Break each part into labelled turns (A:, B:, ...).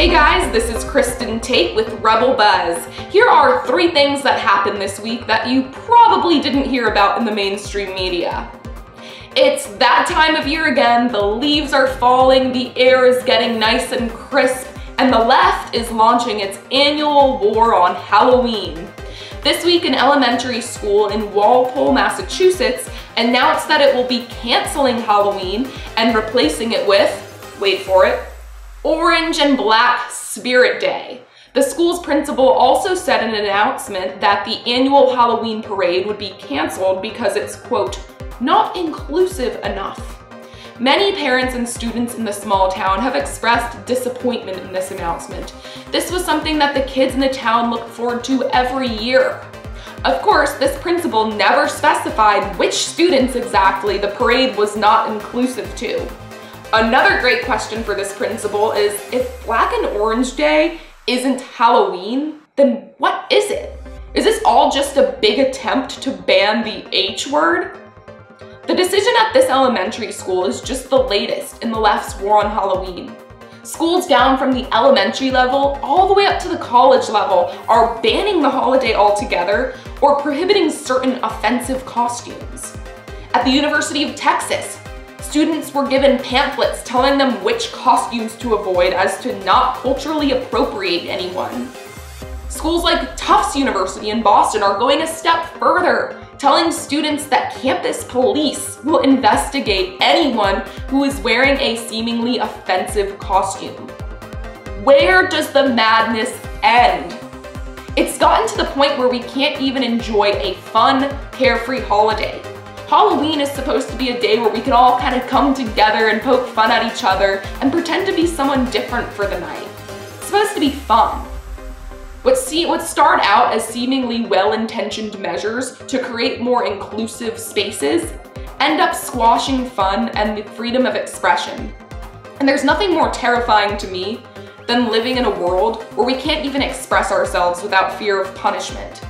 A: Hey guys, this is Kristin Tate with Rebel Buzz. Here are 3 things that happened this week that you probably didn't hear about in the mainstream media. It's that time of year again, the leaves are falling, the air is getting nice and crisp, and the left is launching its annual war on Halloween. This week, an elementary school in Walpole, Massachusetts announced that it will be canceling Halloween and replacing it with, wait for it, Orange and Black Spirit Day. The school's principal also said in an announcement that the annual Halloween parade would be canceled because it's, quote, not inclusive enough. Many parents and students in the small town have expressed disappointment in this announcement. This was something that the kids in the town look forward to every year. Of course, this principal never specified which students exactly the parade was not inclusive to. Another great question for this principal is, if Black and Orange Day isn't Halloween, then what is it? Is this all just a big attempt to ban the H word? The decision at this elementary school is just the latest in the left's war on Halloween. Schools down from the elementary level all the way up to the college level are banning the holiday altogether or prohibiting certain offensive costumes. At the University of Texas, students were given pamphlets telling them which costumes to avoid as to not culturally appropriate anyone. Schools like Tufts University in Boston are going a step further, telling students that campus police will investigate anyone who is wearing a seemingly offensive costume. Where does the madness end? It's gotten to the point where we can't even enjoy a fun, carefree holiday. Halloween is supposed to be a day where we can all kind of come together and poke fun at each other and pretend to be someone different for the night. It's supposed to be fun. What start out as seemingly well-intentioned measures to create more inclusive spaces end up squashing fun and the freedom of expression. And there's nothing more terrifying to me than living in a world where we can't even express ourselves without fear of punishment.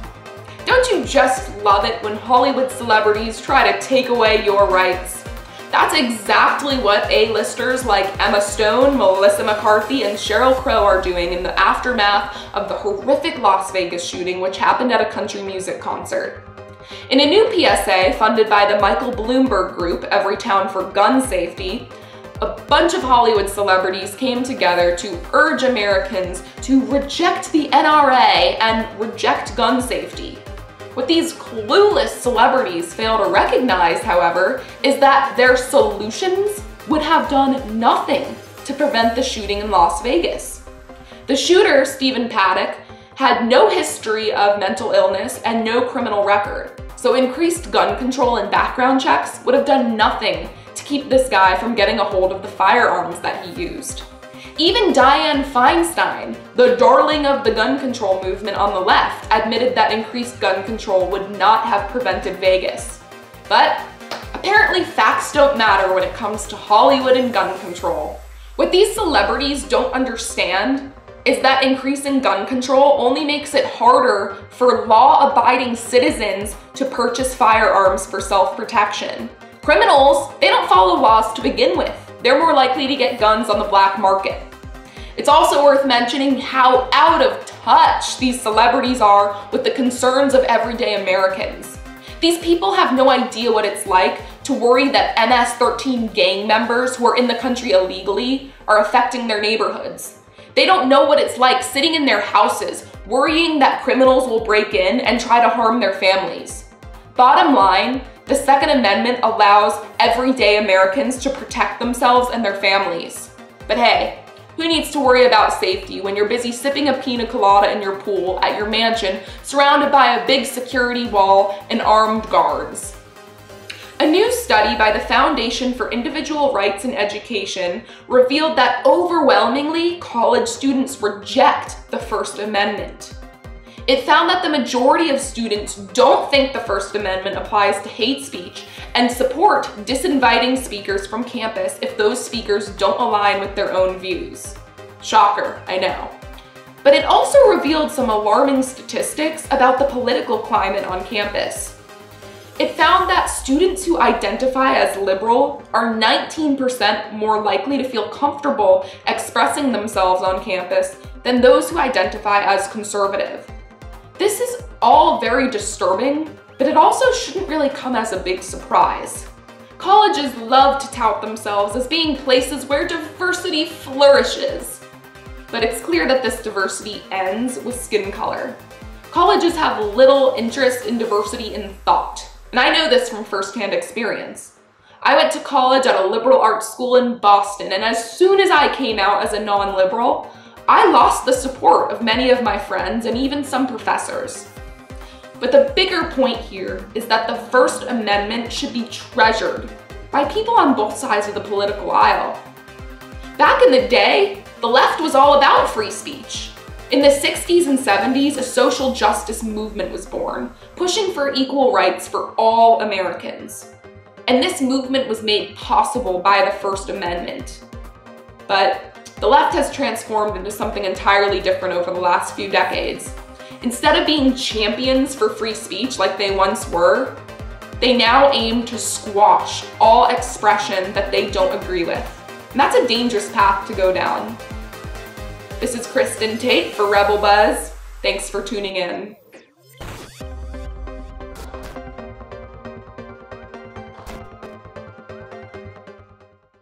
A: Don't you just love it when Hollywood celebrities try to take away your rights? That's exactly what A-listers like Emma Stone, Melissa McCarthy, and Sheryl Crow are doing in the aftermath of the horrific Las Vegas shooting, which happened at a country music concert. In a new PSA funded by the Michael Bloomberg group, Every Town for Gun Safety, a bunch of Hollywood celebrities came together to urge Americans to reject the NRA and reject gun safety. What these clueless celebrities fail to recognize, however, is that their solutions would have done nothing to prevent the shooting in Las Vegas. The shooter, Kristin Tate, had no history of mental illness and no criminal record, so increased gun control and background checks would have done nothing to keep this guy from getting a hold of the firearms that he used. Even Dianne Feinstein, the darling of the gun control movement on the left, admitted that increased gun control would not have prevented Vegas. But apparently facts don't matter when it comes to Hollywood and gun control. What these celebrities don't understand is that increasing gun control only makes it harder for law-abiding citizens to purchase firearms for self-protection. Criminals, they don't follow laws to begin with. They're more likely to get guns on the black market. It's also worth mentioning how out of touch these celebrities are with the concerns of everyday Americans. These people have no idea what it's like to worry that MS-13 gang members who are in the country illegally are affecting their neighborhoods. They don't know what it's like sitting in their houses, worrying that criminals will break in and try to harm their families. Bottom line, the Second Amendment allows everyday Americans to protect themselves and their families. But hey, who needs to worry about safety when you're busy sipping a pina colada in your pool at your mansion, surrounded by a big security wall and armed guards? A new study by the Foundation for Individual Rights in Education revealed that overwhelmingly college students reject the First Amendment. It found that the majority of students don't think the First Amendment applies to hate speech and support disinviting speakers from campus if those speakers don't align with their own views. Shocker, I know. But it also revealed some alarming statistics about the political climate on campus. It found that students who identify as liberal are 19% more likely to feel comfortable expressing themselves on campus than those who identify as conservative. This is all very disturbing, but it also shouldn't really come as a big surprise. Colleges love to tout themselves as being places where diversity flourishes. But it's clear that this diversity ends with skin color. Colleges have little interest in diversity in thought. And I know this from firsthand experience. I went to college at a liberal arts school in Boston, and as soon as I came out as a non-liberal, I lost the support of many of my friends and even some professors. But the bigger point here is that the First Amendment should be treasured by people on both sides of the political aisle. Back in the day, the left was all about free speech. In the 60s and 70s, a social justice movement was born, pushing for equal rights for all Americans. And this movement was made possible by the First Amendment. But the left has transformed into something entirely different over the last few decades. Instead of being champions for free speech like they once were, they now aim to squash all expression that they don't agree with. And that's a dangerous path to go down. This is Kristin Tate for Rebel Buzz. Thanks for tuning in.